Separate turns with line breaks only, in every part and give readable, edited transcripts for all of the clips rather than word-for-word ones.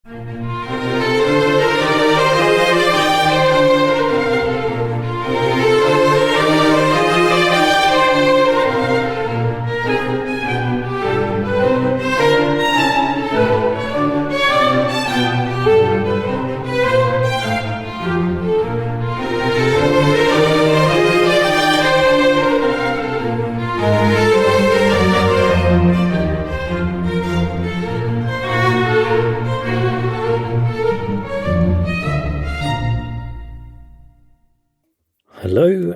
Hello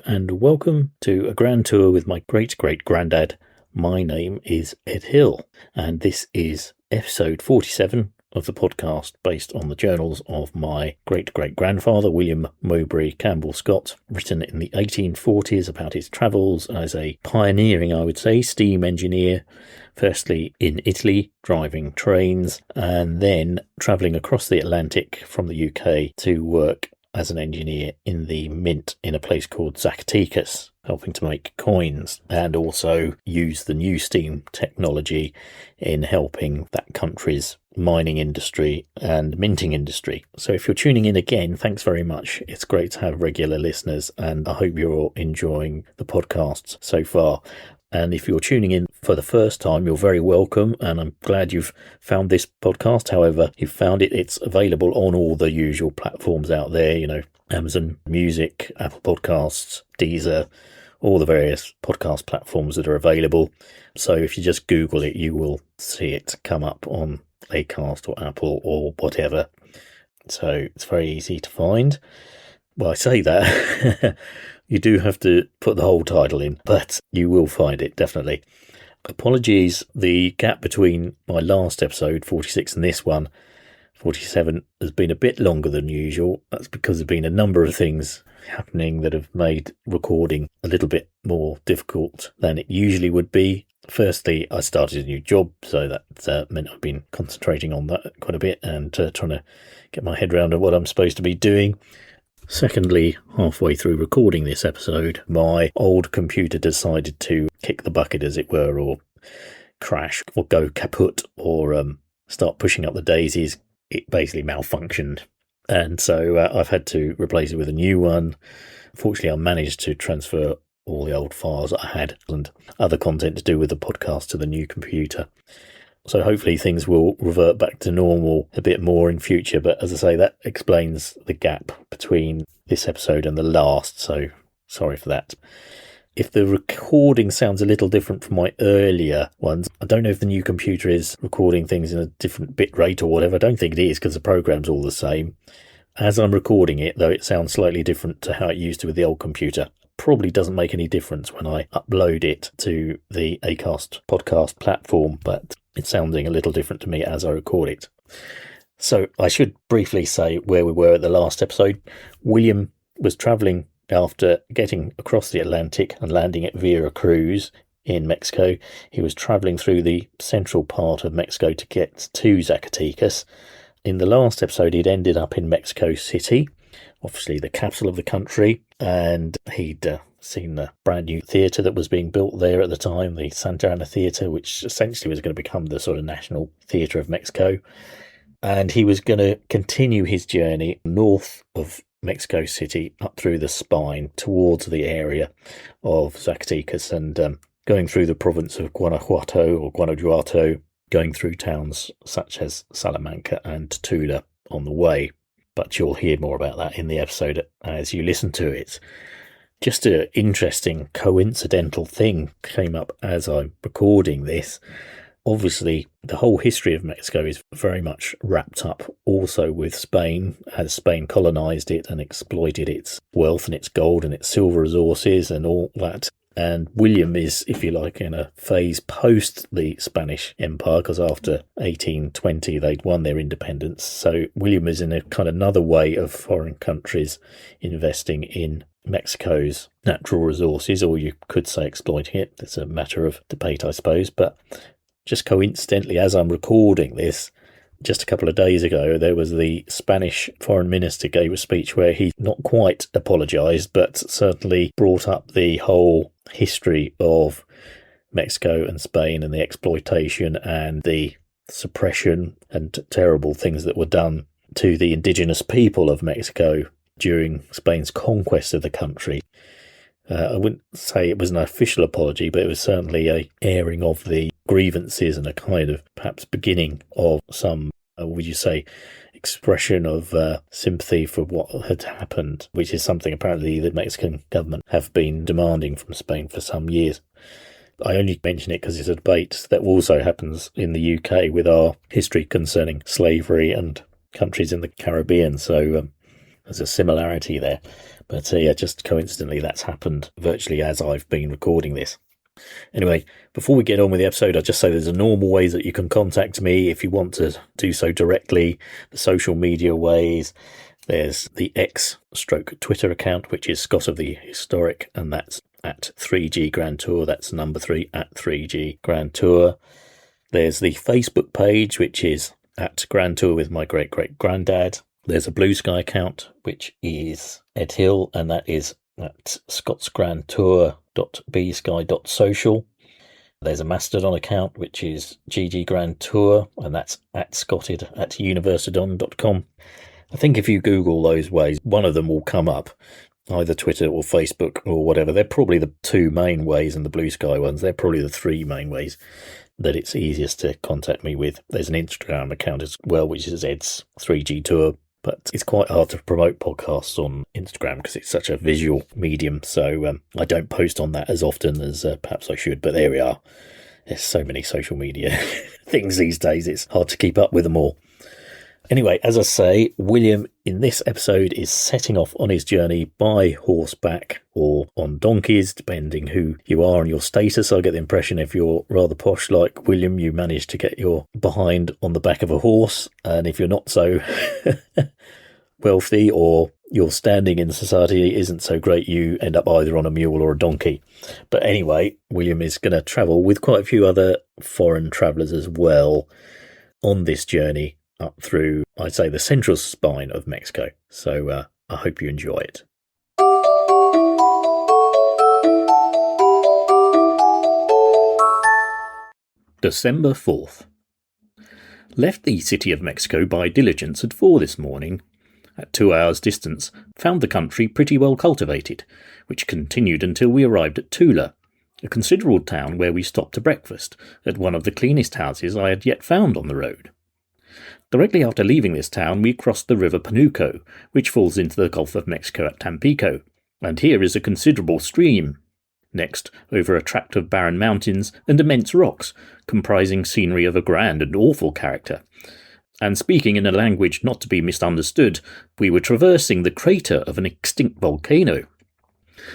and welcome to a grand tour with my great-great-granddad. My name is Ed Hill and this is episode 47 of the podcast based on the journals of my great-great-grandfather, William Mowbray Campbell Scott, written in the 1840s about his travels as a pioneering, I would say, steam engineer, firstly in Italy, driving trains, and then travelling across the Atlantic from the UK to work as an engineer in the mint in a place called Zacatecas, helping to make coins and also use the new steam technology in helping that country's mining industry and minting industry. So if you're tuning in again, thanks very much. It's great to have regular listeners and I hope you're all enjoying the podcasts so far. And if you're tuning in for the first time, you're very welcome. And I'm glad you've found this podcast. However, you've found it. It's available on all the usual platforms out there, Amazon Music, Apple Podcasts, Deezer, all the various podcast platforms that are available. So if you just Google it, you will see it come up on Acast or Apple or whatever. So it's very easy to find. Well, I say that. You do have to put the whole title in, but you will find it, definitely. Apologies, the gap between my last episode, 46, and this one, 47, has been a bit longer than usual. That's because there's been a number of things happening that have made recording a little bit more difficult than it usually would be. Firstly, I started a new job, so that meant I've been concentrating on that quite a bit and trying to get my head around what I'm supposed to be doing. Secondly, halfway through recording this episode, my old computer decided to kick the bucket, as it were, or crash, or go kaput, or start pushing up the daisies. It basically malfunctioned. And so I've had to replace it with a new one. Fortunately, I managed to transfer all the old files I had and other content to do with the podcast to the new computer. So hopefully things will revert back to normal a bit more in future. But as I say, that explains the gap between this episode and the last. So sorry for that. If the recording sounds a little different from my earlier ones, I don't know if the new computer is recording things in a different bit rate or whatever. I don't think it is because the program's all the same. As I'm recording it, though, it sounds slightly different to how it used to with the old computer. Probably doesn't make any difference when I upload it to the Acast podcast platform, but it's sounding a little different to me as I record it. So I should briefly say where we were at the last episode. William was travelling after getting across the Atlantic and landing at Veracruz in Mexico. He was travelling through the central part of Mexico to get to Zacatecas. In the last episode, he'd ended up in Mexico City, obviously the capital of the country, and he'd seen the brand new theatre that was being built there at the time, the Santa Ana Theatre, which essentially was going to become the sort of national theatre of Mexico. And he was going to continue his journey north of Mexico City up through the spine towards the area of Zacatecas and going through the province of Guanajuato, going through towns such as Salamanca and Tula on the way. But you'll hear more about that in the episode as you listen to it. Just an interesting coincidental thing came up as I'm recording this. Obviously, the whole history of Mexico is very much wrapped up also with Spain, as Spain colonised it and exploited its wealth and its gold and its silver resources and all that. And William is, if you like, in a phase post the Spanish Empire, because after 1820 they'd won their independence. So William is in a kind of another way of foreign countries investing in Mexico's natural resources, or you could say exploiting it. It's a matter of debate, I suppose. But just coincidentally, as I'm recording this, just a couple of days ago, there was the Spanish foreign minister gave a speech where he not quite apologised, but certainly brought up the whole history of Mexico and Spain and the exploitation and the suppression and terrible things that were done to the indigenous people of Mexico during Spain's conquest of the country. I wouldn't say it was an official apology, but it was certainly a airing of the grievances and a kind of perhaps beginning of some, would you say, expression of sympathy for what had happened, which is something apparently the Mexican government have been demanding from Spain for some years. I only mention it because it's a debate that also happens in the UK with our history concerning slavery and countries in the Caribbean, so there's a similarity there. But just coincidentally, that's happened virtually as I've been recording this. Anyway, before we get on with the episode, I'll just say there's a normal ways that you can contact me if you want to do so directly. The social media ways. There's the X/Twitter account, which is Scott of the Historic, and that's at 3G Grand Tour. That's number 3 at 3G Grand Tour. There's the Facebook page, which is at Grand Tour with my great-great-granddad. There's a Blue Sky account, which is Ed Hill, and that is at scotsgrandtour.bsky.social. There's a Mastodon account, which is GG Grand Tour, and that's at scotted@universadon.com. I think if you Google those ways, one of them will come up, either Twitter or Facebook or whatever. They're probably the two main ways, and the Blue Sky ones, they're probably the three main ways that it's easiest to contact me with. There's an Instagram account as well, which is Ed's 3G Tour. But it's quite hard to promote podcasts on Instagram because it's such a visual medium. So I don't post on that as often as perhaps I should. But there we are. There's so many social media things these days. It's hard to keep up with them all. Anyway, as I say, William in this episode is setting off on his journey by horseback or on donkeys, depending who you are and your status. I get the impression if you're rather posh like William, you manage to get your behind on the back of a horse. And if you're not so wealthy or your standing in society isn't so great, you end up either on a mule or a donkey. But anyway, William is going to travel with quite a few other foreign travellers as well on this journey up through, I'd say, the central spine of Mexico. So I hope you enjoy it. December 4th. Left the city of Mexico by diligence at 4 this morning. At 2 hours' distance, found the country pretty well cultivated, which continued until we arrived at Tula, a considerable town where we stopped to breakfast at one of the cleanest houses I had yet found on the road. Directly after leaving this town, we crossed the river Panuco, which falls into the Gulf of Mexico at Tampico, and here is a considerable stream. Next, over a tract of barren mountains and immense rocks, comprising scenery of a grand and awful character. And speaking in a language not to be misunderstood, we were traversing the crater of an extinct volcano.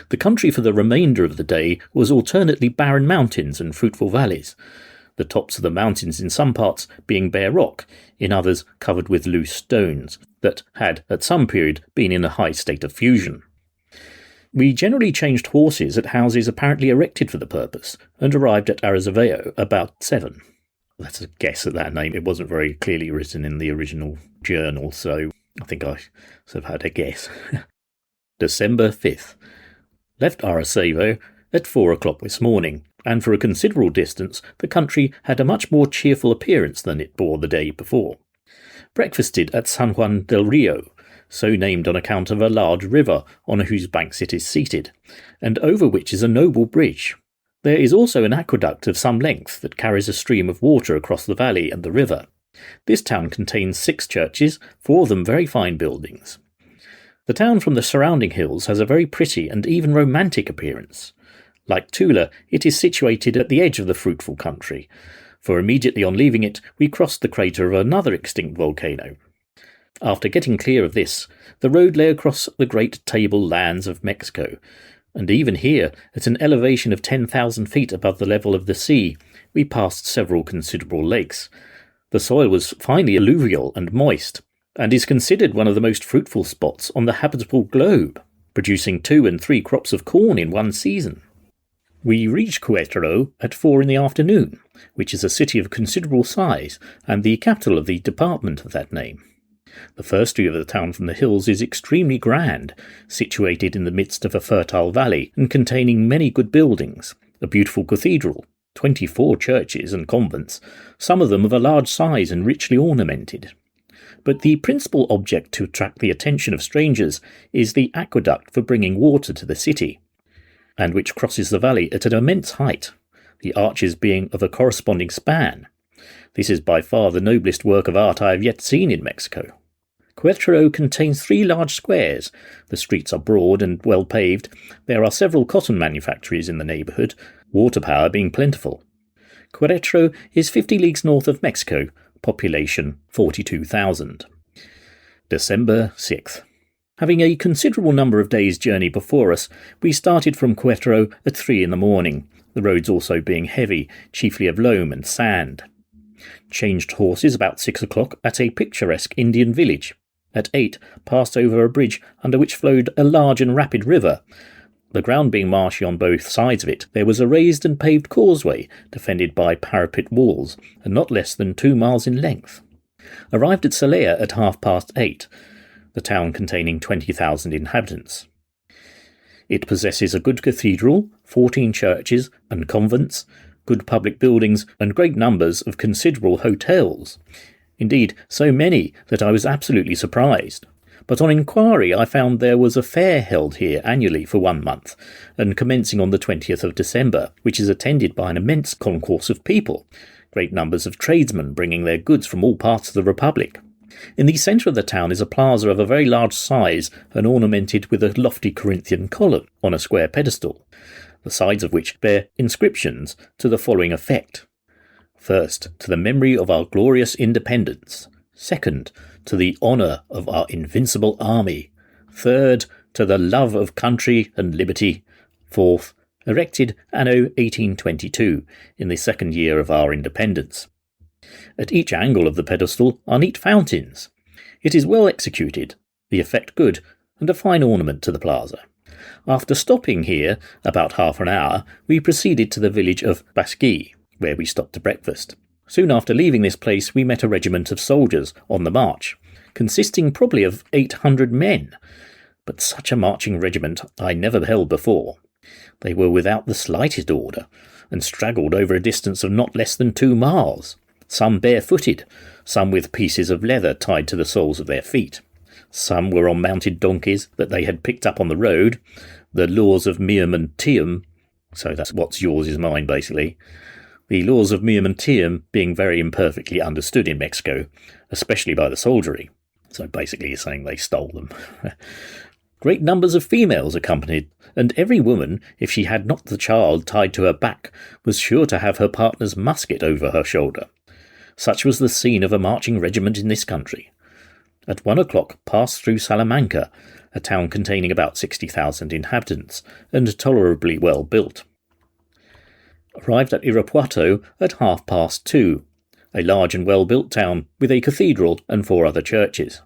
The country for the remainder of the day was alternately barren mountains and fruitful valleys, the tops of the mountains in some parts being bare rock, in others covered with loose stones, that had at some period been in a high state of fusion. We generally changed horses at houses apparently erected for the purpose, and arrived at Arezaveo about 7. That's a guess at that name. It wasn't very clearly written in the original journal, so I think I sort of had a guess. December 5th. Left Arezaveo at 4 o'clock this morning, and for a considerable distance the country had a much more cheerful appearance than it bore the day before. Breakfasted at San Juan del Rio, so named on account of a large river on whose banks it is seated, and over which is a noble bridge. There is also an aqueduct of some length that carries a stream of water across the valley and the river. This town contains 6 churches, 4 of them very fine buildings. The town from the surrounding hills has a very pretty and even romantic appearance. Like Tula, it is situated at the edge of the fruitful country, for immediately on leaving it we crossed the crater of another extinct volcano. After getting clear of this, the road lay across the great table lands of Mexico, and even here, at an elevation of 10,000 feet above the level of the sea, we passed several considerable lakes. The soil was finely alluvial and moist, and is considered one of the most fruitful spots on the habitable globe, producing 2 and 3 crops of corn in one season. We reached Querétaro at 4 in the afternoon, which is a city of considerable size, and the capital of the department of that name. The first view of the town from the hills is extremely grand, situated in the midst of a fertile valley, and containing many good buildings, a beautiful cathedral, 24 churches and convents, some of them of a large size and richly ornamented. But the principal object to attract the attention of strangers is the aqueduct for bringing water to the city, and which crosses the valley at an immense height, the arches being of a corresponding span. This is by far the noblest work of art I have yet seen in Mexico. Querétaro contains 3 large squares. The streets are broad and well paved. There are several cotton manufactories in the neighbourhood, water power being plentiful. Querétaro is 50 leagues north of Mexico, population 42,000. December 6th. Having a considerable number of days' journey before us, we started from Querétaro at 3 in the morning, the roads also being heavy, chiefly of loam and sand. Changed horses about 6 o'clock at a picturesque Indian village. At 8, passed over a bridge under which flowed a large and rapid river. The ground being marshy on both sides of it, there was a raised and paved causeway, defended by parapet walls, and not less than 2 miles in length. Arrived at Silao at 8:30, the town containing 20,000 inhabitants. It possesses a good cathedral, 14 churches and convents, good public buildings, and great numbers of considerable hotels. Indeed, so many that I was absolutely surprised. But on inquiry I found there was a fair held here annually for 1 month, and commencing on the 20th of December, which is attended by an immense concourse of people, great numbers of tradesmen bringing their goods from all parts of the Republic. In the centre of the town is a plaza of a very large size and ornamented with a lofty Corinthian column on a square pedestal, the sides of which bear inscriptions to the following effect. First, to the memory of our glorious independence. Second, to the honour of our invincible army. Third, to the love of country and liberty. Fourth, erected anno 1822, in the second year of our independence. At each angle of the pedestal are neat fountains. It is well executed, the effect good, and a fine ornament to the plaza. After stopping here about half an hour, we proceeded to the village of Basqui, where we stopped to breakfast. Soon after leaving this place we met a regiment of soldiers on the march, consisting probably of 800 men. But such a marching regiment I never beheld before. They were without the slightest order, and straggled over a distance of not less than 2 miles, some barefooted, some with pieces of leather tied to the soles of their feet. Some were on mounted donkeys that they had picked up on the road, the laws of meum and tuum, so that's what's yours is mine basically. The laws of meum and tuum being very imperfectly understood in Mexico, especially by the soldiery. So basically you're saying they stole them. Great numbers of females accompanied, and every woman, if she had not the child tied to her back, was sure to have her partner's musket over her shoulder. Such was the scene of a marching regiment in this country. At 1 o'clock passed through Salamanca, a town containing about 60,000 inhabitants, and tolerably well built. Arrived at Guanajuato at 2:30, a large and well-built town with a cathedral and 4 other churches.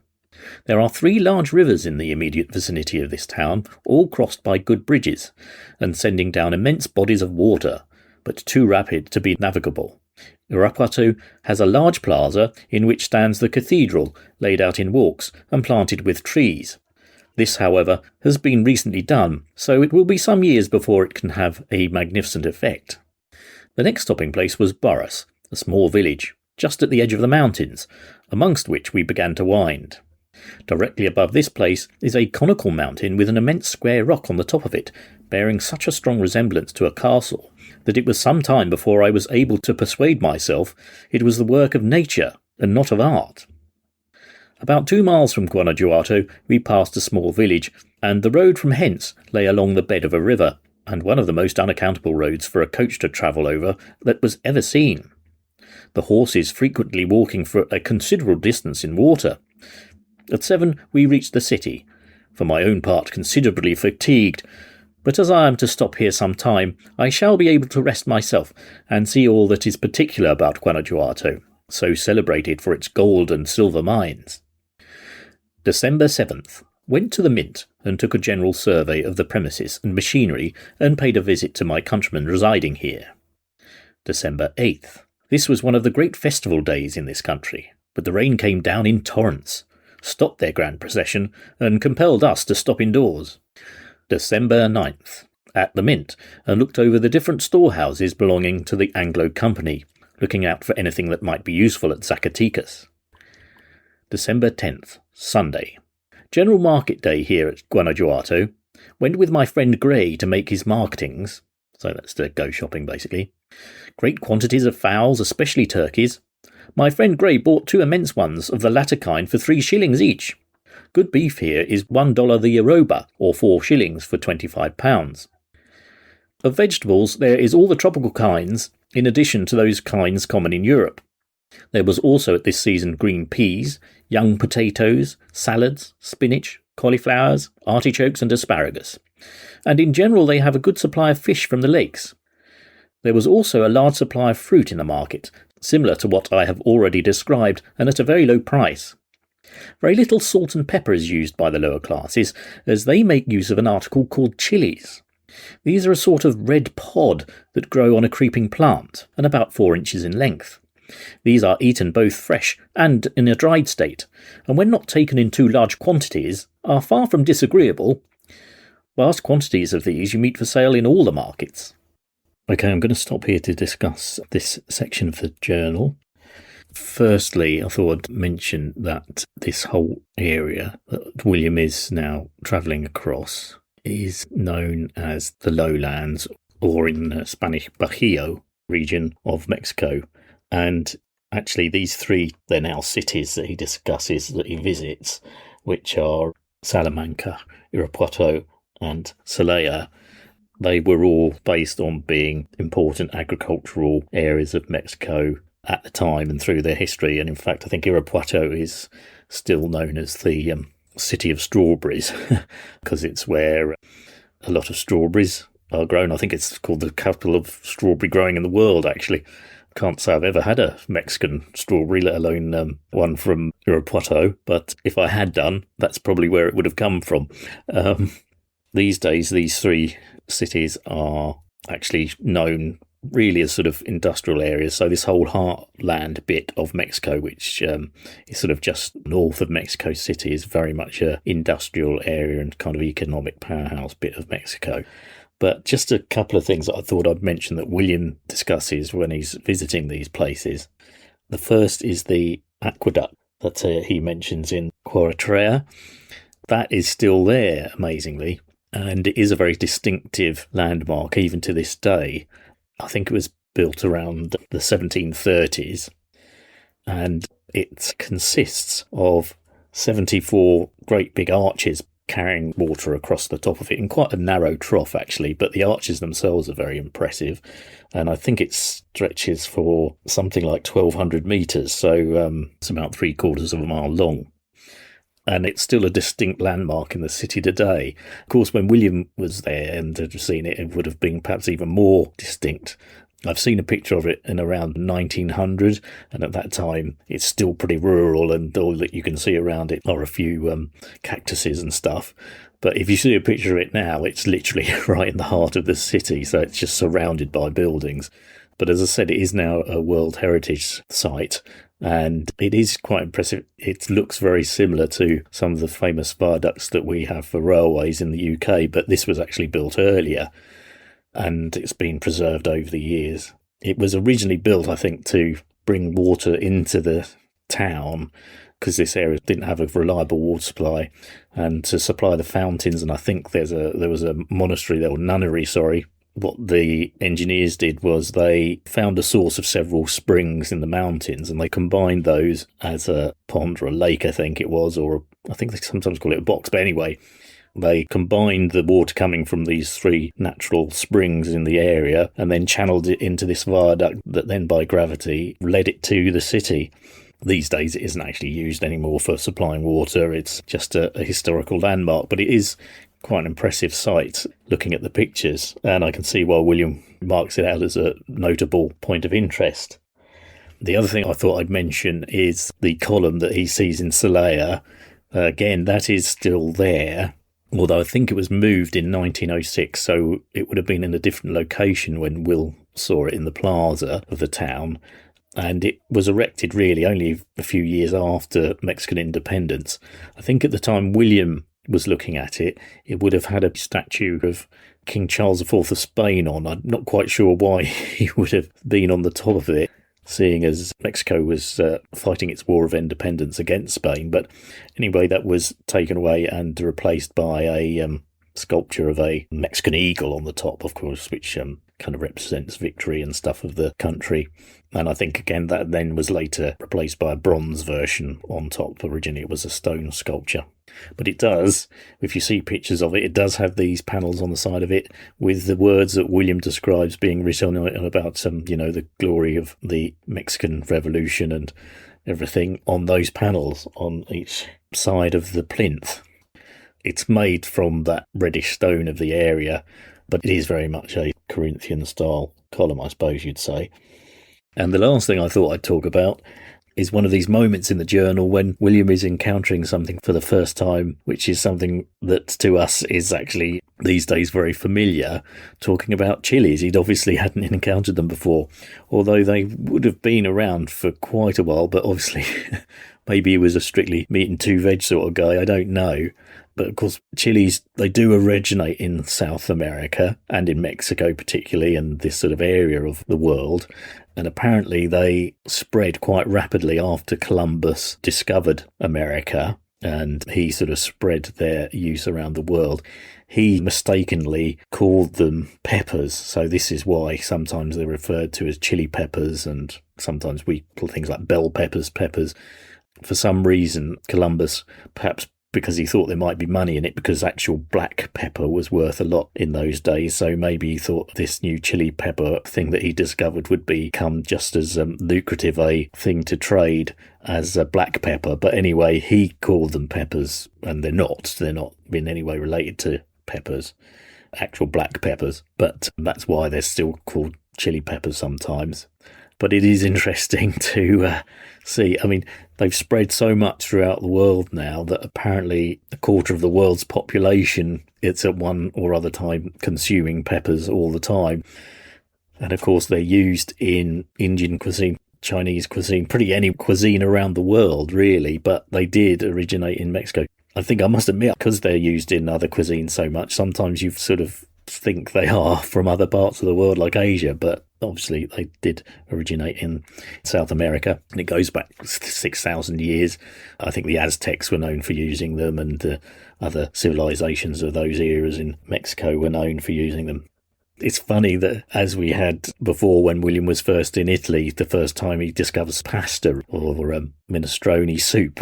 There are 3 large rivers in the immediate vicinity of this town, all crossed by good bridges, and sending down immense bodies of water, but too rapid to be navigable. Guanajuato has a large plaza in which stands the cathedral, laid out in walks and planted with trees. This, however, has been recently done, so it will be some years before it can have a magnificent effect. The next stopping place was Burras, a small village, just at the edge of the mountains, amongst which we began to wind. Directly above this place is a conical mountain with an immense square rock on the top of it, bearing such a strong resemblance to a castle, that it was some time before I was able to persuade myself it was the work of nature and not of art. About 2 miles from Guanajuato we passed a small village, and the road from hence lay along the bed of a river, and one of the most unaccountable roads for a coach to travel over that was ever seen. The horses frequently walking for a considerable distance in water. At 7 we reached the city, for my own part considerably fatigued, but as I am to stop here some time, I shall be able to rest myself and see all that is particular about Guanajuato, so celebrated for its gold and silver mines. December 7th. Went to the mint and took a general survey of the premises and machinery and paid a visit to my countrymen residing here. December 8th. This was one of the great festival days in this country, but the rain came down in torrents, stopped their grand procession, and compelled us to stop indoors. December 9th. at the Mint and looked over the different storehouses belonging to the Anglo Company, looking out for anything that might be useful at Zacatecas. December 10th, Sunday. General market day here at Guanajuato. Went with my friend Gray to make his marketings, so that's to go shopping basically. Great quantities of fowls, especially turkeys. My friend Gray bought 2 immense ones of the latter kind for 3 shillings each. Good beef here is $1 the arroba, or 4 shillings for £25. Of vegetables, there is all the tropical kinds, in addition to those kinds common in Europe. There was also at this season green peas, young potatoes, salads, spinach, cauliflowers, artichokes and asparagus. And in general they have a good supply of fish from the lakes. There was also a large supply of fruit in the market, similar to what I have already described, and at a very low price. Very little salt and pepper is used by the lower classes, as they make use of an article called chillies. These are a sort of red pod that grow on a creeping plant, and about 4 inches in length. These are eaten both fresh and in a dried state, and when not taken in too large quantities, are far from disagreeable. Vast quantities of these you meet for sale in all the markets. Okay, I'm going to stop here to discuss this section of the journal. Firstly, I thought I'd mention that this whole area that William is now travelling across is known as the lowlands, or in the Spanish Bajío region of Mexico. And actually these 3, they're now cities that he discusses, that he visits, which are Salamanca, Irapuato and Silao. They were all based on being important agricultural areas of Mexico at the time and through their history. And in fact, I think Irapuato is still known as the city of strawberries because it's where a lot of strawberries are grown. I think it's called the capital of strawberry growing in the world, actually. I can't say I've ever had a Mexican strawberry, let alone one from Irapuato, but if I had done, that's probably where it would have come from. These days, these 3 cities are actually known really as sort of industrial areas. So this whole heartland bit of Mexico, which is sort of just north of Mexico City, is very much an industrial area and kind of economic powerhouse bit of Mexico. But just a couple of things that I thought I'd mention that William discusses when he's visiting these places. The first is the aqueduct that he mentions in Querétaro. That is still there, amazingly, and it is a very distinctive landmark even to this day. I think it was built around the 1730s, and it consists of 74 great big arches carrying water across the top of it in quite a narrow trough, actually, but the arches themselves are very impressive, and I think it stretches for something like 1,200 metres, so it's about 3/4 of a mile long. And it's still a distinct landmark in the city today. Of course, when William was there and had seen it, it would have been perhaps even more distinct. I've seen a picture of it in around 1900, and at that time it's still pretty rural, and all that you can see around it are a few cactuses and stuff. But if you see a picture of it now, it's literally right in the heart of the city, so it's just surrounded by buildings. But as I said, it is now a World Heritage Site, and it is quite impressive. It looks very similar to some of the famous viaducts that we have for railways in the UK, but this was actually built earlier, and it's been preserved over the years. It was originally built, I think, to bring water into the town, because this area didn't have a reliable water supply, and to supply the fountains. And I think there was a monastery there, or nunnery, sorry. What the engineers did was they found a source of several springs in the mountains, and they combined those as a pond or a lake, I think it was, or I think they sometimes call it a box. But anyway, they combined the water coming from these 3 natural springs in the area and then channeled it into this viaduct that then by gravity led it to the city. These days it isn't actually used anymore for supplying water. It's just a historical landmark, but it is quite an impressive sight looking at the pictures, and I can see why William marks it out as a notable point of interest. The other thing I thought I'd mention is the column that he sees in Silao. Again, that is still there, although I think it was moved in 1906, so it would have been in a different location when Will saw it in the plaza of the town. And it was erected really only a few years after Mexican independence. I think at the time William was looking at it, it would have had a statue of King Charles IV of Spain on. I'm not quite sure why he would have been on the top of it, seeing as Mexico was fighting its war of independence against Spain. But anyway, that was taken away and replaced by a sculpture of a Mexican eagle on the top, of course, which kind of represents victory and stuff of the country. And I think, again, that then was later replaced by a bronze version on top. Originally, it was a stone sculpture. But it does, if you see pictures of it, it does have these panels on the side of it with the words that William describes being written on it about the glory of the Mexican Revolution and everything on those panels on each side of the plinth. It's made from that reddish stone of the area, but it is very much a Corinthian style column, I suppose you'd say. And the last thing I thought I'd talk about is one of these moments in the journal when William is encountering something for the first time, which is something that to us is actually these days very familiar, talking about chillies. He'd obviously hadn't encountered them before, although they would have been around for quite a while, but obviously maybe he was a strictly meat and two veg sort of guy, I don't know. But of course, chillies, they do originate in South America and in Mexico particularly, and this sort of area of the world. And apparently they spread quite rapidly after Columbus discovered America, and he sort of spread their use around the world. He mistakenly called them peppers, so this is why sometimes they're referred to as chili peppers, and sometimes we call things like bell peppers. For some reason, Columbus, perhaps because he thought there might be money in it, because actual black pepper was worth a lot in those days. So maybe he thought this new chili pepper thing that he discovered would become just as lucrative a thing to trade as black pepper. But anyway, he called them peppers, and they're not in any way related to peppers, actual black peppers. But that's why they're still called chili peppers sometimes. But it is interesting to see. I mean, they've spread so much throughout the world now that apparently a quarter of the world's population, it's at one or other time consuming peppers all the time. And of course, they're used in Indian cuisine, Chinese cuisine, pretty any cuisine around the world, really. But they did originate in Mexico. I think I must admit, because they're used in other cuisines so much, sometimes you sort of think they are from other parts of the world like Asia, but obviously they did originate in South America, and it goes back 6,000 years. I think the Aztecs were known for using them, and other civilizations of those eras in Mexico were known for using them. It's funny that, as we had before when William was first in Italy, the first time he discovers pasta or minestrone soup.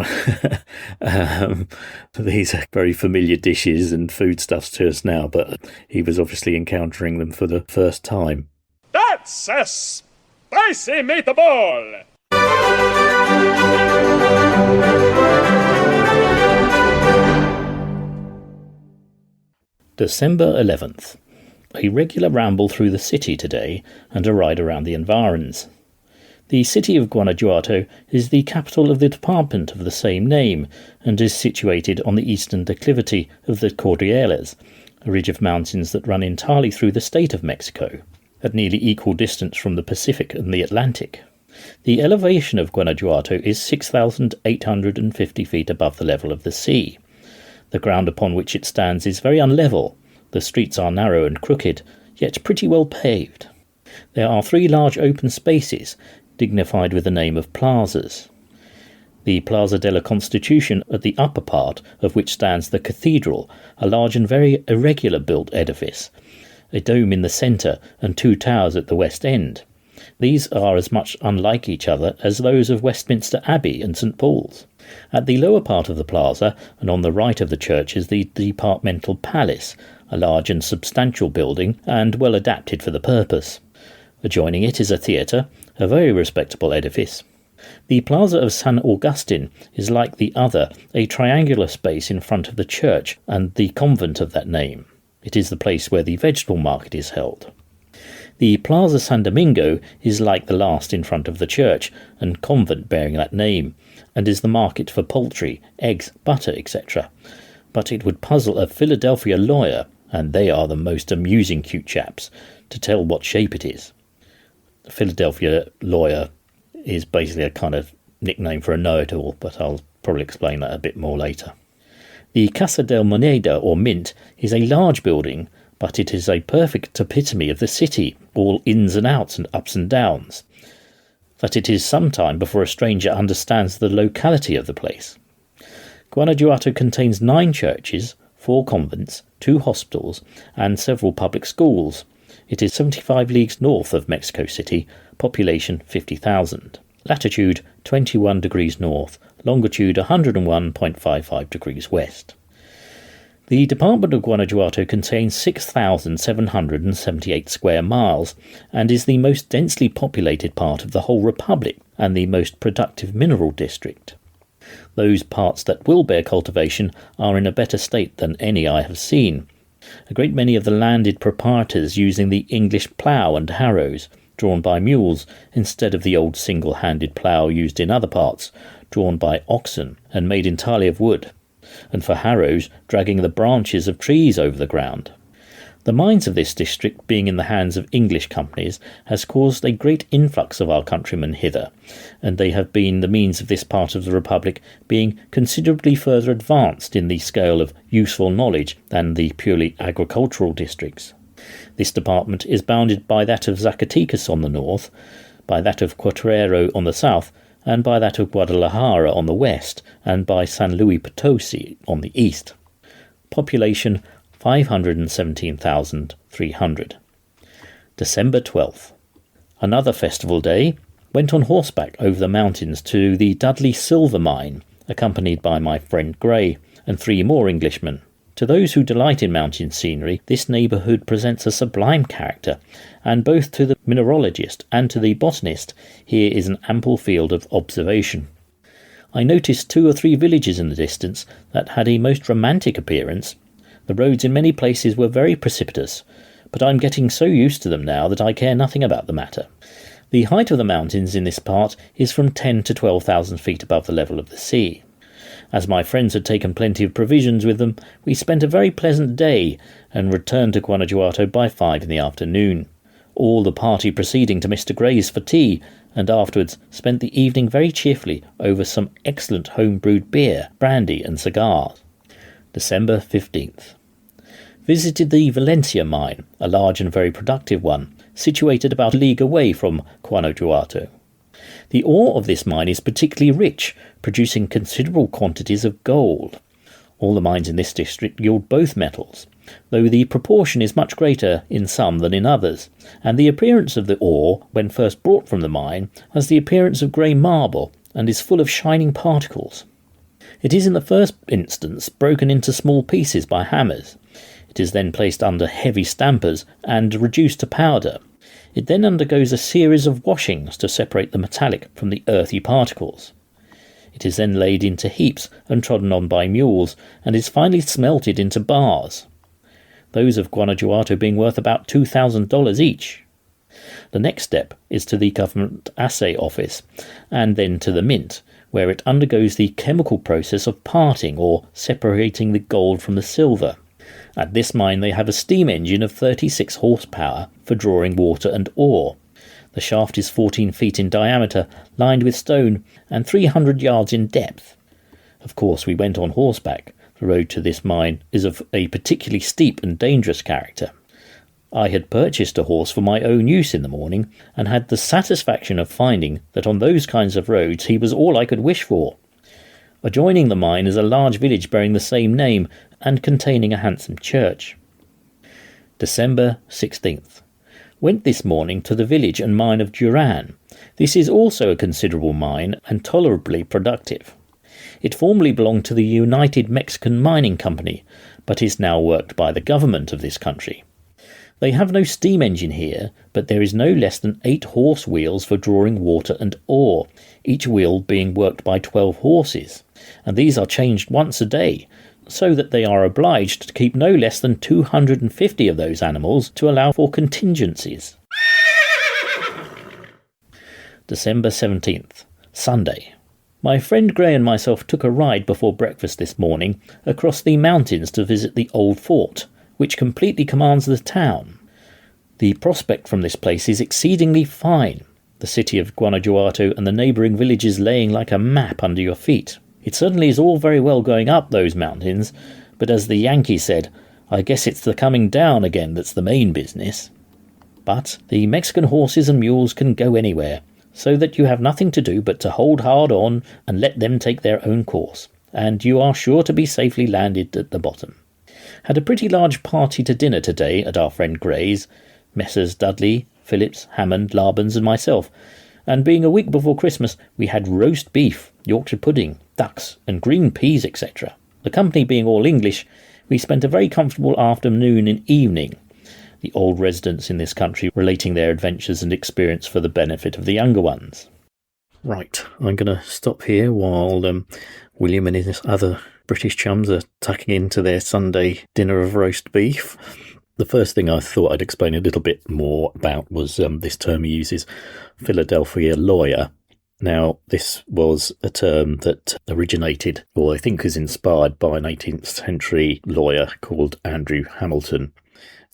These are very familiar dishes and foodstuffs to us now, but he was obviously encountering them for the first time.
That's a spicy meatball!
December 11th. A regular ramble through the city today and a ride around the environs. The city of Guanajuato is the capital of the department of the same name and is situated on the eastern declivity of the Cordilleras, a ridge of mountains that run entirely through the state of Mexico, at nearly equal distance from the Pacific and the Atlantic. The elevation of Guanajuato is 6,850 feet above the level of the sea. The ground upon which it stands is very unlevel. The streets are narrow and crooked, yet pretty well paved. There are 3 large open spaces, dignified with the name of plazas. The Plaza de la Constitution, at the upper part of which stands the cathedral, a large and very irregular built edifice, a dome in the centre and 2 towers at the west end. These are as much unlike each other as those of Westminster Abbey and St. Paul's. At the lower part of the plaza, and on the right of the church, is the Departmental Palace, a large and substantial building, and well adapted for the purpose. Adjoining it is a theatre, a very respectable edifice. The Plaza of San Augustin is like the other, a triangular space in front of the church and the convent of that name. It is the place where the vegetable market is held. The Plaza San Domingo is like the last in front of the church and convent bearing that name, and is the market for poultry, eggs, butter, etc. But it would puzzle a Philadelphia lawyer, and they are the most amusing cute chaps, to tell what shape it is. The Philadelphia lawyer is basically a kind of nickname for a know-it-all, but I'll probably explain that a bit more later. The Casa del Moneda, or Mint, is a large building, but it is a perfect epitome of the city, all ins and outs and ups and downs, that it is some time before a stranger understands the locality of the place. Guanajuato contains 9 churches, 4 convents, 2 hospitals, and several public schools. It is 75 leagues north of Mexico City, population 50,000. Latitude 21 degrees north, longitude 101.55 degrees west. The Department of Guanajuato contains 6,778 square miles and is the most densely populated part of the whole republic and the most productive mineral district. Those parts that will bear cultivation are in a better state than any I have seen. A great many of the landed proprietors using the English plough and harrows, drawn by mules, instead of the old single-handed plough used in other parts, drawn by oxen and made entirely of wood, and for harrows dragging the branches of trees over the ground. The mines of this district being in the hands of English companies has caused a great influx of our countrymen hither, and they have been the means of this part of the Republic being considerably further advanced in the scale of useful knowledge than the purely agricultural districts. This department is bounded by that of Zacatecas on the north, by that of Querétaro on the south, and by that of Guadalajara on the west, and by San Luis Potosi on the east. Population 517,300. December 12th. Another festival day. Went on horseback over the mountains to the Dudley Silver Mine, accompanied by my friend Gray and 3 more Englishmen. To those who delight in mountain scenery, this neighbourhood presents a sublime character, and both to the mineralogist and to the botanist here is an ample field of observation. I noticed 2 or 3 villages in the distance that had a most romantic appearance. The roads in many places were very precipitous, but I'm getting so used to them now that I care nothing about the matter. The height of the mountains in this part is from 10 to 12,000 feet above the level of the sea. As my friends had taken plenty of provisions with them, we spent a very pleasant day and returned to Guanajuato by 5 in the afternoon. All the party proceeding to Mr. Gray's for tea, and afterwards spent the evening very cheerfully over some excellent home-brewed beer, brandy and cigars. December 15th. Visited the Valencia mine, a large and very productive one, situated about a league away from Guanajuato. The ore of this mine is particularly rich, producing considerable quantities of gold. All the mines in this district yield both metals, though the proportion is much greater in some than in others, and the appearance of the ore, when first brought from the mine, has the appearance of grey marble, and is full of shining particles. It is in the first instance broken into small pieces by hammers. It is then placed under heavy stampers and reduced to powder. It then undergoes a series of washings to separate the metallic from the earthy particles. It is then laid into heaps and trodden on by mules, and is finally smelted into bars, those of Guanajuato being worth about $2,000 each. The next step is to the government assay office, and then to the mint, where it undergoes the chemical process of parting or separating the gold from the silver. At this mine they have a steam engine of 36 horsepower for drawing water and ore. The shaft is 14 feet in diameter, lined with stone, and 300 yards in depth. Of course we went on horseback. The road to this mine is of a particularly steep and dangerous character. I had purchased a horse for my own use in the morning, and had the satisfaction of finding that on those kinds of roads he was all I could wish for. Adjoining the mine is a large village bearing the same name and containing a handsome church. December 16th. Went this morning to the village and mine of Duran. This is also a considerable mine and tolerably productive. It formerly belonged to the United Mexican Mining Company, but is now worked by the government of this country. They have no steam engine here, but there is no less than 8 horse wheels for drawing water and ore, each wheel being worked by 12 horses, and these are changed once a day, so that they are obliged to keep no less than 250 of those animals to allow for contingencies. December 17th, Sunday. My friend Gray and myself took a ride before breakfast this morning across the mountains to visit the old fort, which completely commands the town. The prospect from this place is exceedingly fine, the city of Guanajuato and the neighbouring villages laying like a map under your feet. It certainly is all very well going up those mountains, but as the Yankee said, I guess it's the coming down again that's the main business. But the Mexican horses and mules can go anywhere, so that you have nothing to do but to hold hard on and let them take their own course, and you are sure to be safely landed at the bottom. Had a pretty large party to dinner today at our friend Gray's, Messrs. Dudley, Phillips, Hammond, Larbans and myself, and being a week before Christmas, we had roast beef, Yorkshire pudding, ducks and green peas, etc. The company being all English, we spent a very comfortable afternoon and evening, the old residents in this country relating their adventures and experience for the benefit of the younger ones. Right, I'm going to stop here while William and his other British chums are tucking into their Sunday dinner of roast beef. The first thing I thought I'd explain a little bit more about was this term he uses, Philadelphia lawyer. Now, this was a term that originated, or I think is inspired by an 18th century lawyer called Andrew Hamilton.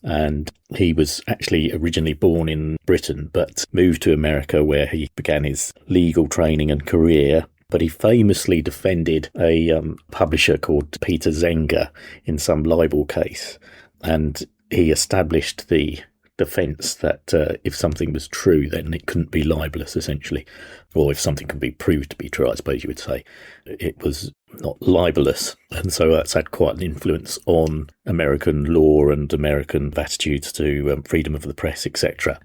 And he was actually originally born in Britain, but moved to America where he began his legal training and career. But he famously defended a publisher called Peter Zenger in some libel case. And he established the defence that if something was true, then it couldn't be libelous, essentially. Or if something could be proved to be true, I suppose you would say, it was not libelous. And so that's had quite an influence on American law and American attitudes to freedom of the press, etc.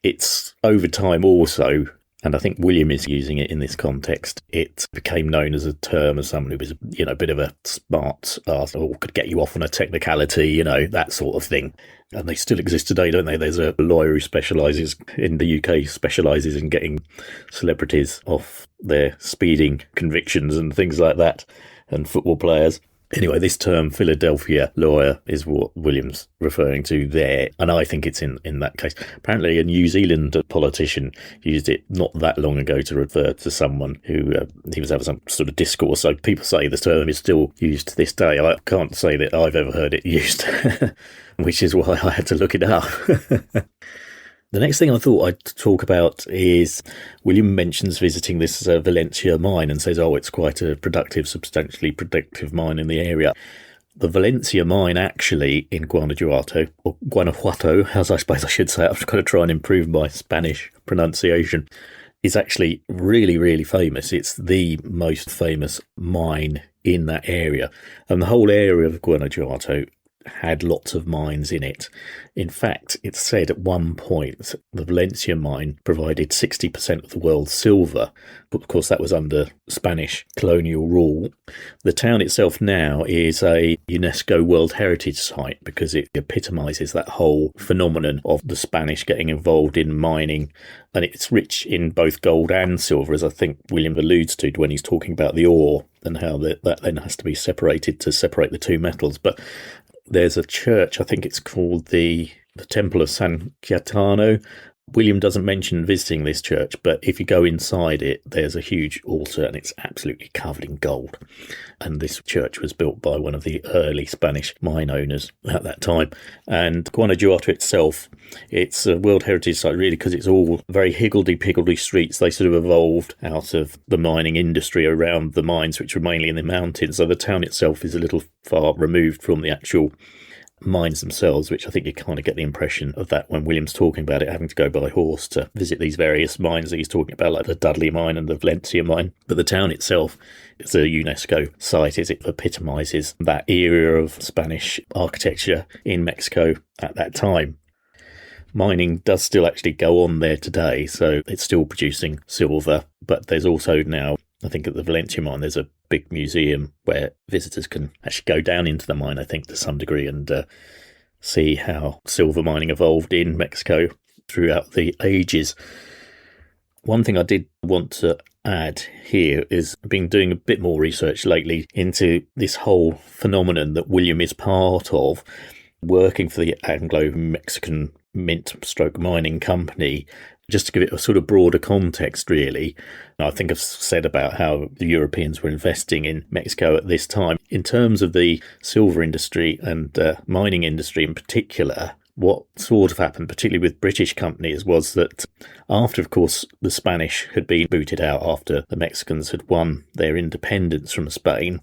It's over time also, and I think William is using it in this context, it became known as a term as someone who was, a bit of a smart ass or could get you off on a technicality, that sort of thing. And they still exist today, don't they? There's a lawyer who specialises in the UK, specialises in getting celebrities off their speeding convictions and things like that, and football players. Anyway, this term, Philadelphia lawyer, is what William's referring to there, and I think it's in that case. Apparently a New Zealand politician used it not that long ago to refer to someone who he was having some sort of discourse, so people say the term is still used to this day. I can't say that I've ever heard it used, which is why I had to look it up. The next thing I thought I'd talk about is William mentions visiting this Valencia mine and says, it's quite a substantially productive mine in the area. The Valencia mine actually in Guanajuato, or Guanajuato, as I suppose I should say, I've got to try and improve my Spanish pronunciation, is actually really, really famous. It's the most famous mine in that area. And the whole area of Guanajuato had lots of mines in it. In fact, it's said at one point the Valencia mine provided 60% of the world's silver, but of course that was under Spanish colonial rule. The town itself now is a UNESCO World Heritage Site because it epitomises that whole phenomenon of the Spanish getting involved in mining, and it's rich in both gold and silver, as I think William alludes to when he's talking about the ore and how that then has to be separated to separate the two metals. But there's a church, I think it's called the Temple of San Cayetano. William doesn't mention visiting this church, but if you go inside it, there's a huge altar and it's absolutely covered in gold. And this church was built by one of the early Spanish mine owners at that time. And Guanajuato itself, it's a World Heritage Site really because it's all very higgledy-piggledy streets. They sort of evolved out of the mining industry around the mines, which were mainly in the mountains. So the town itself is a little far removed from the actual mines themselves, which I think you kind of get the impression of that when William's talking about it, having to go by horse to visit these various mines that he's talking about, like the Dudley mine and the Valencia mine. But the town itself is a UNESCO site, as it epitomises that era of Spanish architecture in Mexico at that time. Mining does still actually go on there today, so it's still producing silver, but there's also now, I think at the Valencia mine, there's a big museum where visitors can actually go down into the mine, I think, to some degree, and see how silver mining evolved in Mexico throughout the ages. One thing I did want to add here is I've been doing a bit more research lately into this whole phenomenon that William is part of, working for the Anglo-Mexican Mint/Mining Company. Just to give it a sort of broader context, really, I think I've said about how the Europeans were investing in Mexico at this time. In terms of the silver industry and mining industry in particular, what sort of happened, particularly with British companies, was that after, of course, the Spanish had been booted out after the Mexicans had won their independence from Spain,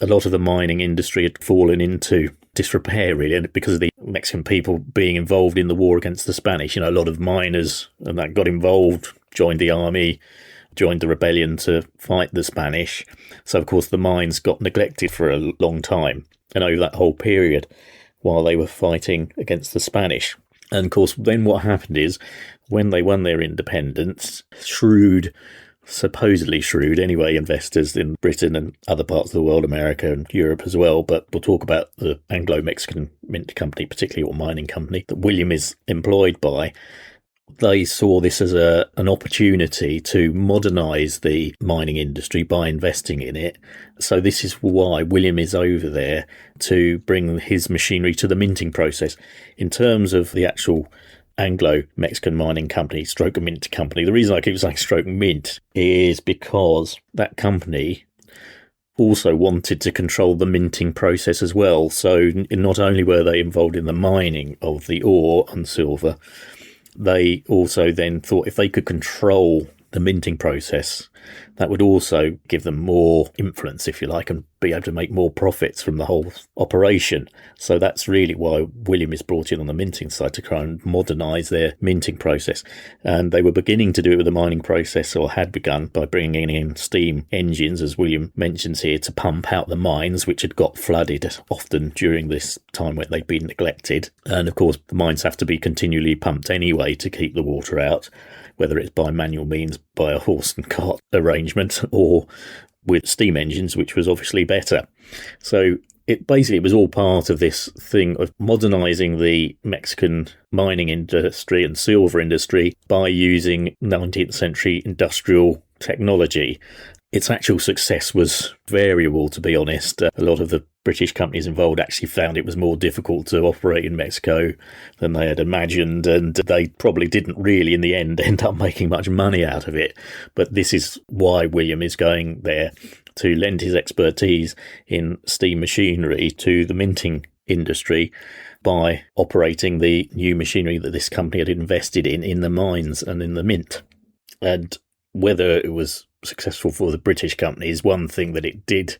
a lot of the mining industry had fallen into disrepair, really, and because of the Mexican people being involved in the war against the Spanish. A lot of miners and that got involved, joined the army, joined the rebellion to fight the Spanish. So, of course, the mines got neglected for a long time, and over that whole period while they were fighting against the Spanish. And, of course, then what happened is when they won their independence, supposedly shrewd anyway, investors in Britain and other parts of the world, America and Europe as well, but we'll talk about the Anglo-Mexican mint company, particularly, or mining company, that William is employed by. They saw this as an opportunity to modernise the mining industry by investing in it. So this is why William is over there, to bring his machinery to the minting process. In terms of the actual Anglo-Mexican mining company, stroke mint company, the reason I keep saying stroke mint is because that company also wanted to control the minting process as well. So not only were they involved in the mining of the ore and silver, they also then thought if they could control the minting process, that would also give them more influence, if you like, and be able to make more profits from the whole operation. So that's really why William is brought in on the minting side, to try and modernise their minting process. And they were beginning to do it with the mining process, or had begun, by bringing in steam engines, as William mentions here, to pump out the mines, which had got flooded often during this time when they'd been neglected. And of course, the mines have to be continually pumped anyway to keep the water out, whether it's by manual means, by a horse and cart arrangement, or with steam engines, which was obviously better. So it was all part of this thing of modernising the Mexican mining industry and silver industry by using 19th century industrial technology. Its actual success was variable, to be honest. A lot of the British companies involved actually found it was more difficult to operate in Mexico than they had imagined, and they probably didn't really, in the end, end up making much money out of it. But this is why William is going there, to lend his expertise in steam machinery to the minting industry by operating the new machinery that this company had invested in the mines and in the mint. And whether it was successful for the British companies, one thing that it did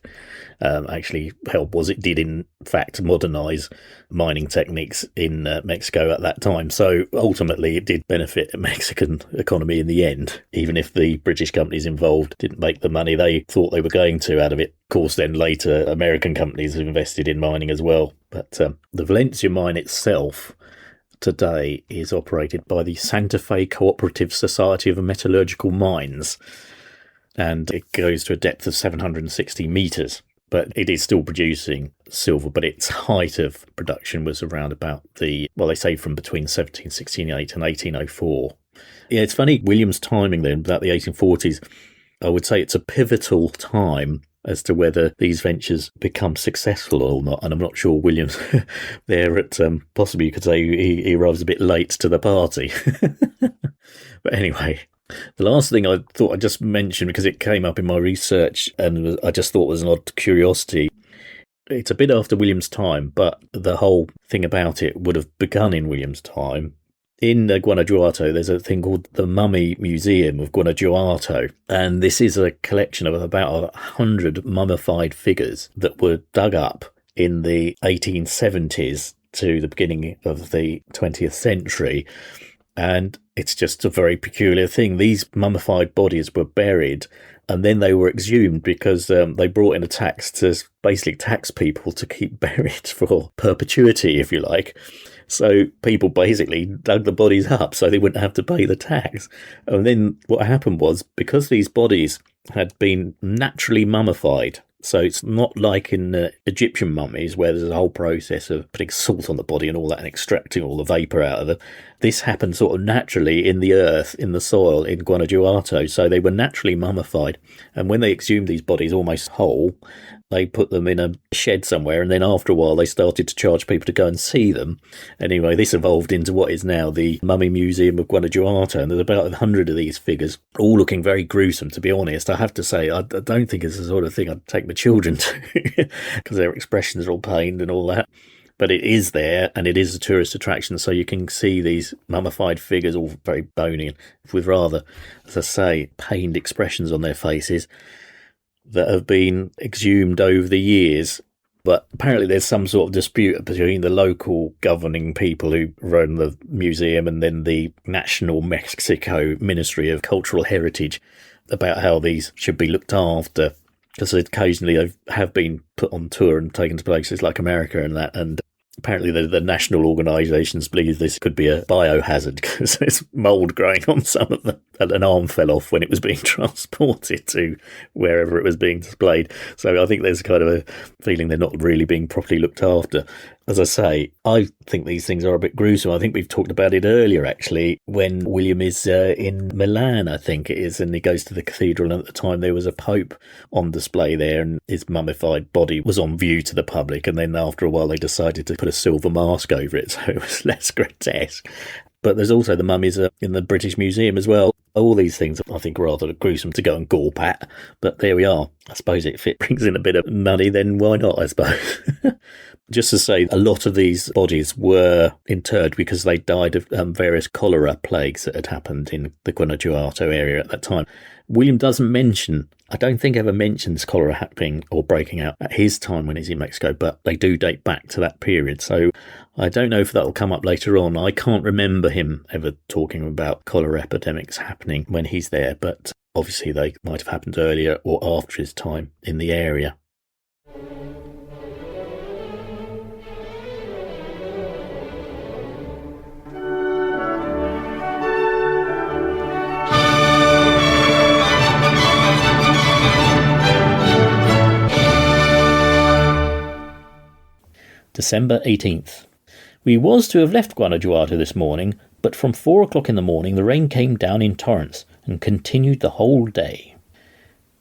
actually help was it did in fact modernise mining techniques in Mexico at that time. So ultimately it did benefit the Mexican economy in the end, even if the British companies involved didn't make the money they thought they were going to out of it. Of course, then later American companies have invested in mining as well. But the Valencia mine itself today is operated by the Santa Fe Cooperative Society of Metallurgical Mines, and it goes to a depth of 760 metres. But it is still producing silver, but its height of production was around about they say from between 1768 and 1804. Yeah, it's funny, William's timing then, about the 1840s, I would say it's a pivotal time as to whether these ventures become successful or not. And I'm not sure William's there at, possibly you could say he arrives a bit late to the party. But anyway, the last thing I thought I'd just mention, because it came up in my research and I just thought was an odd curiosity. It's a bit after William's time, but the whole thing about it would have begun in William's time. In Guanajuato, there's a thing called the Mummy Museum of Guanajuato, and this is a collection of about 100 mummified figures that were dug up in the 1870s to the beginning of the 20th century. And it's just a very peculiar thing. These mummified bodies were buried and then they were exhumed because they brought in a tax to basically tax people to keep buried for perpetuity, if you like. So people basically dug the bodies up so they wouldn't have to pay the tax. And then what happened was, because these bodies had been naturally mummified, so it's not like in Egyptian mummies where there's a whole process of putting salt on the body and all that and extracting all the vapour out of them. This happened sort of naturally in the earth, in the soil in Guanajuato. So they were naturally mummified. And when they exhumed these bodies almost whole, they put them in a shed somewhere, and then after a while they started to charge people to go and see them. Anyway, this evolved into what is now the Mummy Museum of Guanajuato, and there's about 100 of these figures, all looking very gruesome, to be honest. I have to say, I don't think it's the sort of thing I'd take my children to, because their expressions are all pained and all that. But it is there, and it is a tourist attraction, so you can see these mummified figures, all very bony, with rather, as I say, pained expressions on their faces, that have been exhumed over the years. But apparently there's some sort of dispute between the local governing people who run the museum and then the National Mexico Ministry of Cultural Heritage about how these should be looked after. Because occasionally they have been put on tour and taken to places like America and that, and apparently the national organisations believe this could be a biohazard because there's mould growing on some of them, and an arm fell off when it was being transported to wherever it was being displayed. So I think there's kind of a feeling they're not really being properly looked after. As I say, I think these things are a bit gruesome. I think we've talked about it earlier, actually, when William is in Milan, I think it is, and he goes to the cathedral, and at the time there was a pope on display there, and his mummified body was on view to the public, and then after a while they decided to put a silver mask over it, so it was less grotesque. But there's also the mummies in the British Museum as well. All these things I think are rather gruesome to go and gawp at, but there we are. I suppose if it brings in a bit of money, then why not, I suppose. Just to say, a lot of these bodies were interred because they died of various cholera plagues that had happened in the Guanajuato area at that time. William doesn't mention, I don't think ever mentions cholera happening or breaking out at his time when he's in Mexico, but they do date back to that period. So I don't know if that will come up later on. I can't remember him ever talking about cholera epidemics happening when he's there, but obviously they might have happened earlier or after his time in the area. December 18th. We was to have left Guanajuato this morning, but from 4 o'clock in the morning the rain came down in torrents and continued the whole day.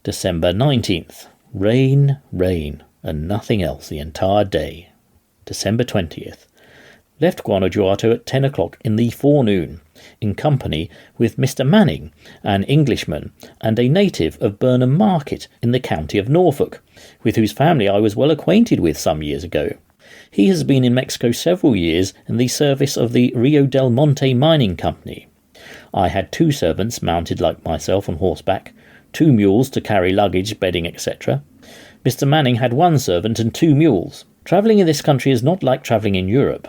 December 19th. Rain, rain, and nothing else the entire day. December 20th. Left Guanajuato at 10 o'clock in the forenoon, in company with Mr. Manning, an Englishman, and a native of Burnham Market in the county of Norfolk, with whose family I was well acquainted with some years ago. He has been in Mexico several years in the service of the Rio del Monte Mining Company. I had 2 servants mounted like myself on horseback, 2 mules to carry luggage, bedding, etc. Mr. Manning had 1 servant and 2 mules. Travelling in this country is not like travelling in Europe.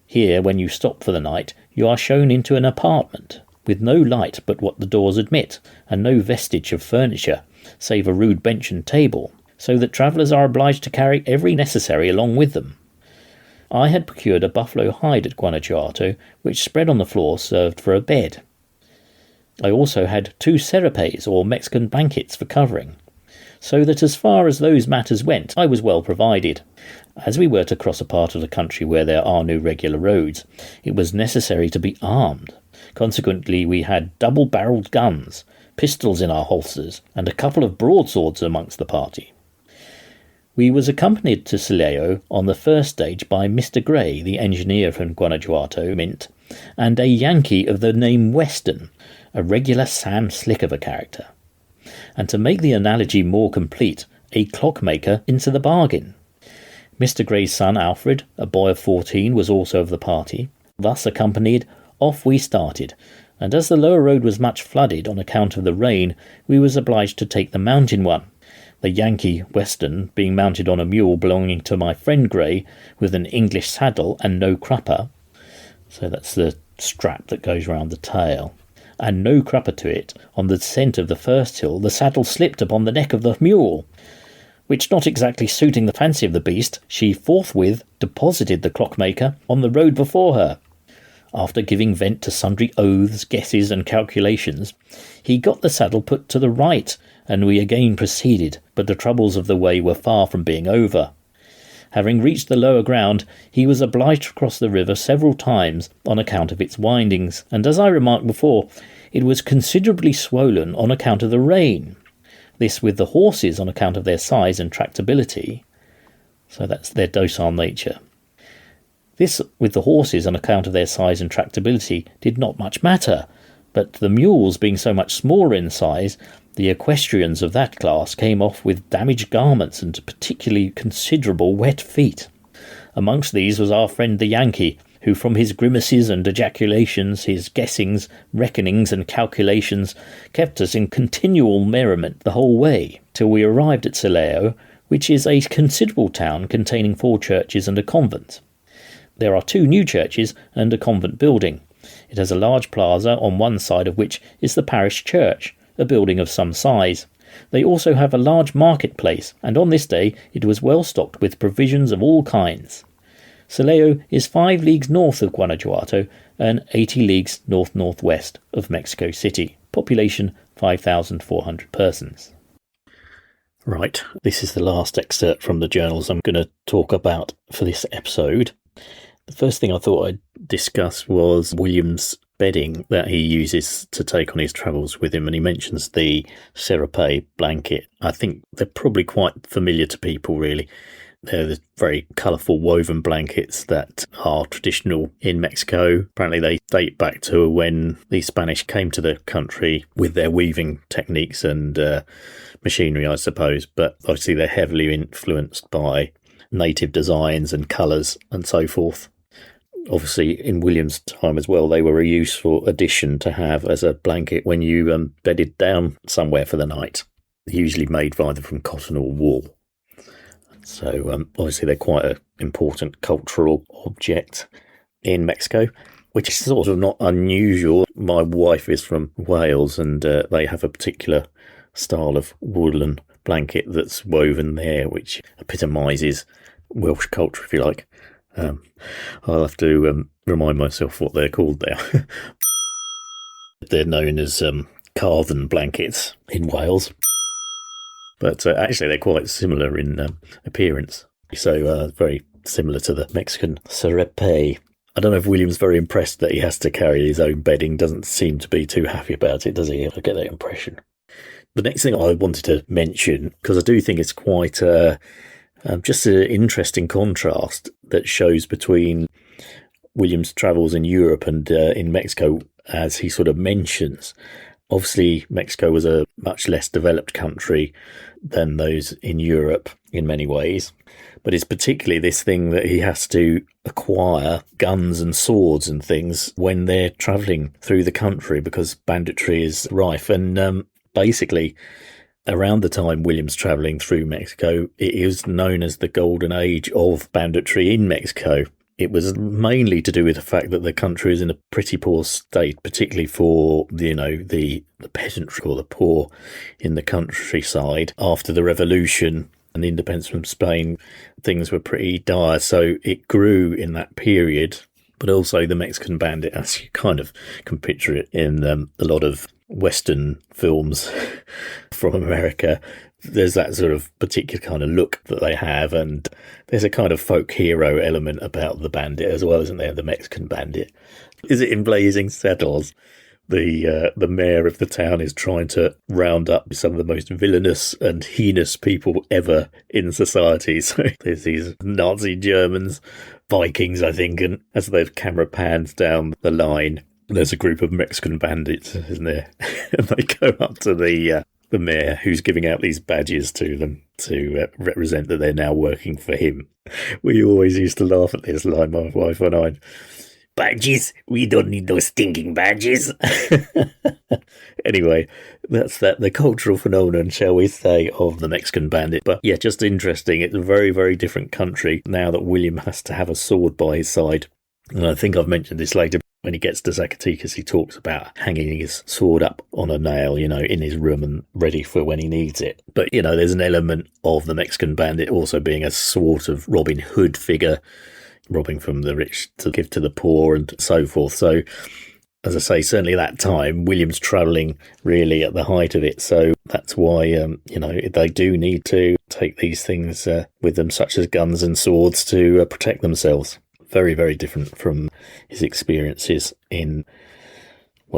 Here, when you stop for the night, you are shown into an apartment, with no light but what the doors admit, and no vestige of furniture, save a rude bench and table, so that travellers are obliged to carry every necessary along with them. I had procured a buffalo hide at Guanajuato, which spread on the floor served for a bed. I also had 2 serapes, or Mexican blankets, for covering, so that as far as those matters went, I was well provided. As we were to cross a part of the country where there are no regular roads, it was necessary to be armed. Consequently, we had double-barrelled guns, pistols in our holsters, and a couple of broadswords amongst the party. We was accompanied to Silao on the first stage by Mr. Gray, the engineer from Guanajuato Mint, and a Yankee of the name Weston, a regular Sam Slick of a character. And to make the analogy more complete, a clockmaker into the bargain. Mr. Gray's son Alfred, a boy of 14, was also of the party. Thus accompanied, off we started, and as the lower road was much flooded on account of the rain, we was obliged to take the mountain one. The Yankee, Weston, being mounted on a mule belonging to my friend Gray, with an English saddle and no crupper, so that's the strap that goes round the tail, and no crupper to it, on the descent of the first hill the saddle slipped upon the neck of the mule, which not exactly suiting the fancy of the beast, she forthwith deposited the clockmaker on the road before her. After giving vent to sundry oaths, guesses, and calculations, he got the saddle put to the right, and we again proceeded, but the troubles of the way were far from being over. Having reached the lower ground, he was obliged to cross the river several times on account of its windings, and as I remarked before, it was considerably swollen on account of the rain. This with the horses on account of their size and tractability, so that's their docile nature. This with the horses on account of their size and tractability did not much matter, but the mules being so much smaller in size, the equestrians of that class came off with damaged garments and particularly considerable wet feet. Amongst these was our friend the Yankee, who from his grimaces and ejaculations, his guessings, reckonings and calculations, kept us in continual merriment the whole way, till we arrived at Silao, which is a considerable town containing 4 churches and a convent. There are 2 new churches and a convent building. It has a large plaza on one side of which is the parish church, a building of some size. They also have a large marketplace, and on this day it was well stocked with provisions of all kinds. Silao is 5 leagues north of Guanajuato and 80 leagues north-northwest of Mexico City. Population 5,400 persons. Right, this is the last excerpt from the journals I'm going to talk about for this episode. The first thing I thought I'd discuss was William's bedding that he uses to take on his travels with him, and he mentions the serape blanket. I think they're probably quite familiar to people, really. They're the very colourful woven blankets that are traditional in Mexico. Apparently they date back to when the Spanish came to the country with their weaving techniques and machinery, I suppose. But obviously they're heavily influenced by native designs and colours and so forth. Obviously, in William's time as well, they were a useful addition to have as a blanket when you bedded down somewhere for the night, usually made either from cotton or wool. So obviously they're quite an important cultural object in Mexico, which is sort of not unusual. My wife is from Wales, and they have a particular style of woolen blanket that's woven there, which epitomises Welsh culture, if you like. I'll have to remind myself what they're called there. They're known as carthen blankets in Wales. But actually they're quite similar in appearance. So very similar to the Mexican serape. I don't know if William's very impressed that he has to carry his own bedding. Doesn't seem to be too happy about it, does he? I get that impression. The next thing I wanted to mention, because I do think it's quite just an interesting contrast that shows between William's travels in Europe and in Mexico, as he sort of mentions. Obviously, Mexico was a much less developed country than those in Europe in many ways. But it's particularly this thing that he has to acquire guns and swords and things when they're travelling through the country, because banditry is rife. And basically, around the time William's travelling through Mexico, it is known as the golden age of banditry in Mexico. It was mainly to do with the fact that the country is in a pretty poor state, particularly for, the peasantry or the poor in the countryside. After the revolution and independence from Spain, things were pretty dire. So it grew in that period. But also the Mexican bandit, as you kind of can picture it in a lot of Western films from America, there's that sort of particular kind of look that they have, and there's a kind of folk hero element about the bandit as well, isn't there? The Mexican bandit. Is it in Blazing Saddles? The mayor of the town is trying to round up some of the most villainous and heinous people ever in society. So there's these Nazi Germans, Vikings, I think, and as the camera pans down the line, there's a group of Mexican bandits, isn't there? And they go up to the mayor, who's giving out these badges to them to represent that they're now working for him. We always used to laugh at this line, my wife and I. Badges? We don't need those stinking badges. Anyway, that's the cultural phenomenon, shall we say, of the Mexican bandit. But yeah, just interesting. It's a very, very different country now that William has to have a sword by his side. And I think I've mentioned this later. When he gets to Zacatecas, he talks about hanging his sword up on a nail, in his room and ready for when he needs it. But, there's an element of the Mexican bandit also being a sort of Robin Hood figure, robbing from the rich to give to the poor and so forth. So, as I say, certainly at that time, William's travelling really at the height of it. So that's why, they do need to take these things with them, such as guns and swords, to protect themselves. Very, very different from his experiences in,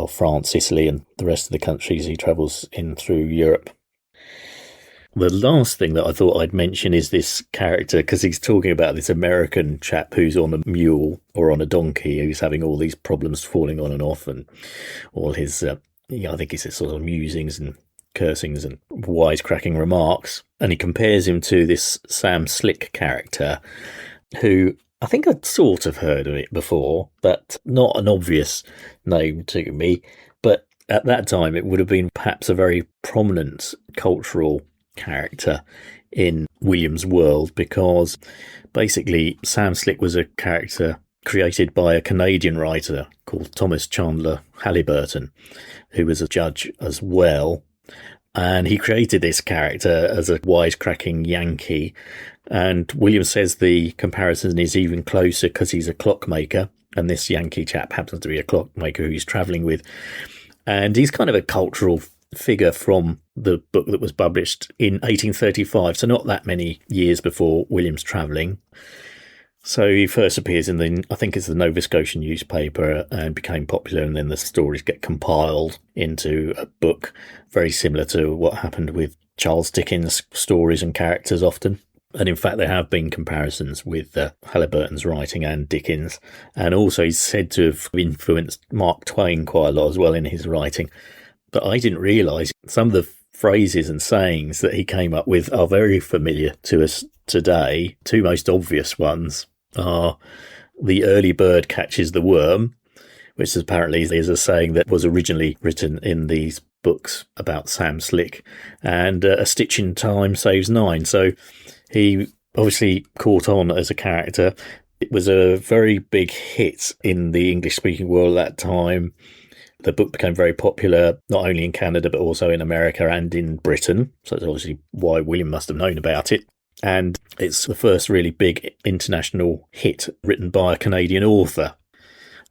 France, Sicily, and the rest of the countries he travels in through Europe. The last thing that I thought I'd mention is this character, because he's talking about this American chap who's on a mule or on a donkey, who's having all these problems falling on and off, and all his, I think it's his sort of musings and cursings and wisecracking remarks. And he compares him to this Sam Slick character, who I think I'd sort of heard of it before, but not an obvious name to me. But at that time, it would have been perhaps a very prominent cultural character in William's world, because basically Sam Slick was a character created by a Canadian writer called Thomas Chandler Halliburton, who was a judge as well. And he created this character as a wisecracking Yankee. And William says the comparison is even closer because he's a clockmaker. And this Yankee chap happens to be a clockmaker who he's travelling with. And he's kind of a cultural figure from the book that was published in 1835. So not that many years before William's travelling. So he first appears in I think it's the Nova Scotian newspaper, and became popular, and then the stories get compiled into a book, very similar to what happened with Charles Dickens' stories and characters often. And in fact, there have been comparisons with Halliburton's writing and Dickens. And also he's said to have influenced Mark Twain quite a lot as well in his writing. But I didn't realise some of the phrases and sayings that he came up with are very familiar to us today. Two most obvious ones are the early bird catches the worm, which apparently is a saying that was originally written in these books about Sam Slick, and a stitch in time saves nine. So he obviously caught on as a character. It was a very big hit in the English-speaking world at that time. The book became very popular, not only in Canada, but also in America and in Britain. So that's obviously why William must have known about it. And it's the first really big international hit written by a Canadian author.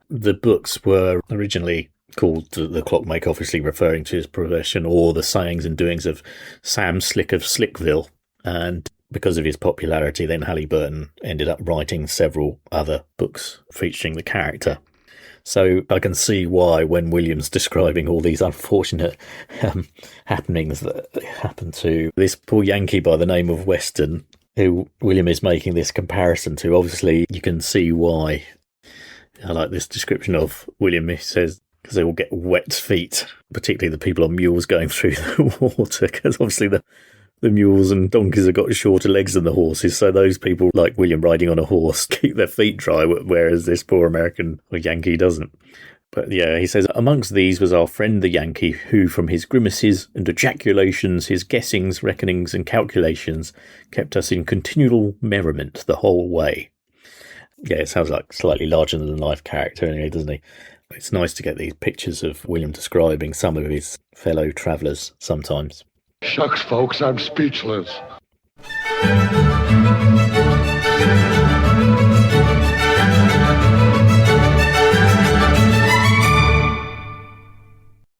The books were originally called The Clockmaker, obviously referring to his profession, or The Sayings and Doings of Sam Slick of Slickville. And because of his popularity, then Halliburton ended up writing several other books featuring the character. So I can see why, when William's describing all these unfortunate happenings that happened to this poor Yankee by the name of Weston, who William is making this comparison to, obviously you can see why. I like this description of William. He says, because they all get wet feet, particularly the people on mules going through the water, because obviously the mules and donkeys have got shorter legs than the horses, so those people, like William riding on a horse, keep their feet dry, whereas this poor American or Yankee doesn't. But yeah, he says, amongst these was our friend the Yankee, who from his grimaces and ejaculations, his guessings, reckonings and calculations, kept us in continual merriment the whole way. Yeah, it sounds like slightly larger than life character anyway, doesn't he? It's nice to get these pictures of William describing some of his fellow travellers sometimes.
Shucks, folks, I'm speechless.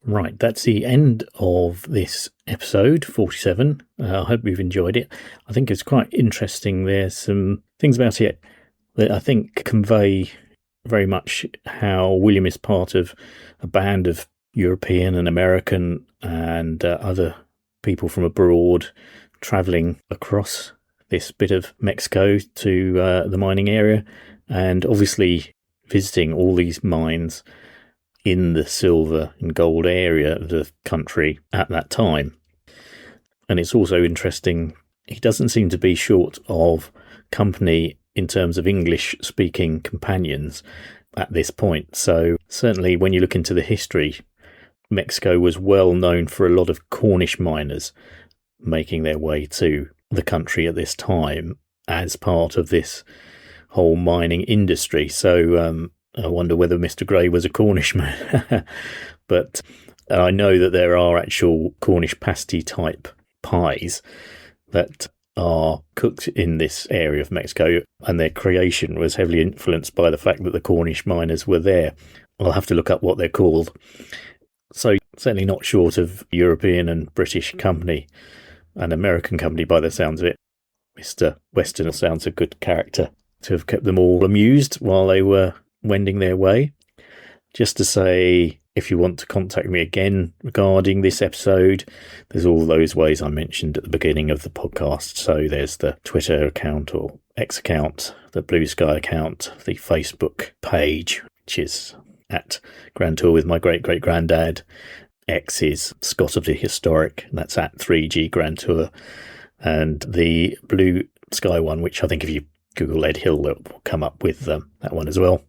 Right, that's the end of this episode 47. I hope you've enjoyed it. I think it's quite interesting. There's some things about it that I think convey very much how William is part of a band of European and American and other people from abroad travelling across this bit of Mexico to the mining area, and obviously visiting all these mines in the silver and gold area of the country at that time. And it's also interesting, he doesn't seem to be short of company in terms of English-speaking companions at this point. So certainly when you look into the history, Mexico was well known for a lot of Cornish miners making their way to the country at this time as part of this whole mining industry. So I wonder whether Mr. Gray was a Cornish man. But I know that there are actual Cornish pasty type pies that are cooked in this area of Mexico, and their creation was heavily influenced by the fact that the Cornish miners were there. I'll have to look up what they're called. So certainly not short of European and British company and American company by the sounds of it. Mr. Weston sounds a good character to have kept them all amused while they were wending their way. Just to say, if you want to contact me again regarding this episode, there's all those ways I mentioned at the beginning of the podcast. So there's the Twitter account or X account, the Blue Sky account, the Facebook page, which is at Grand Tour with my great-great-granddad. X is Scott of the Historic, and that's at 3G Grand Tour. And the Blue Sky one, which I think if you Google Ed Hill, will come up with that one as well.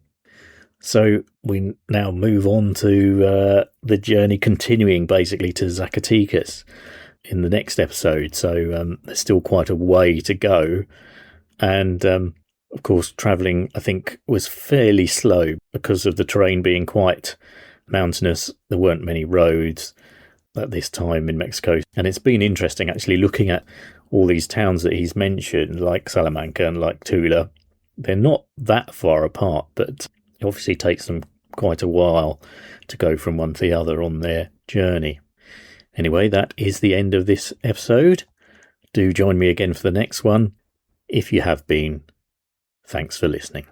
So we now move on to the journey continuing basically to Zacatecas in the next episode. So there's still quite a way to go. And of course, travelling, I think, was fairly slow because of the terrain being quite mountainous. There weren't many roads at this time in Mexico. And it's been interesting actually looking at all these towns that he's mentioned, like Salamanca and like Tula. They're not that far apart, but it obviously takes them quite a while to go from one to the other on their journey. Anyway, that is the end of this episode. Do join me again for the next one. If you have been, thanks for listening.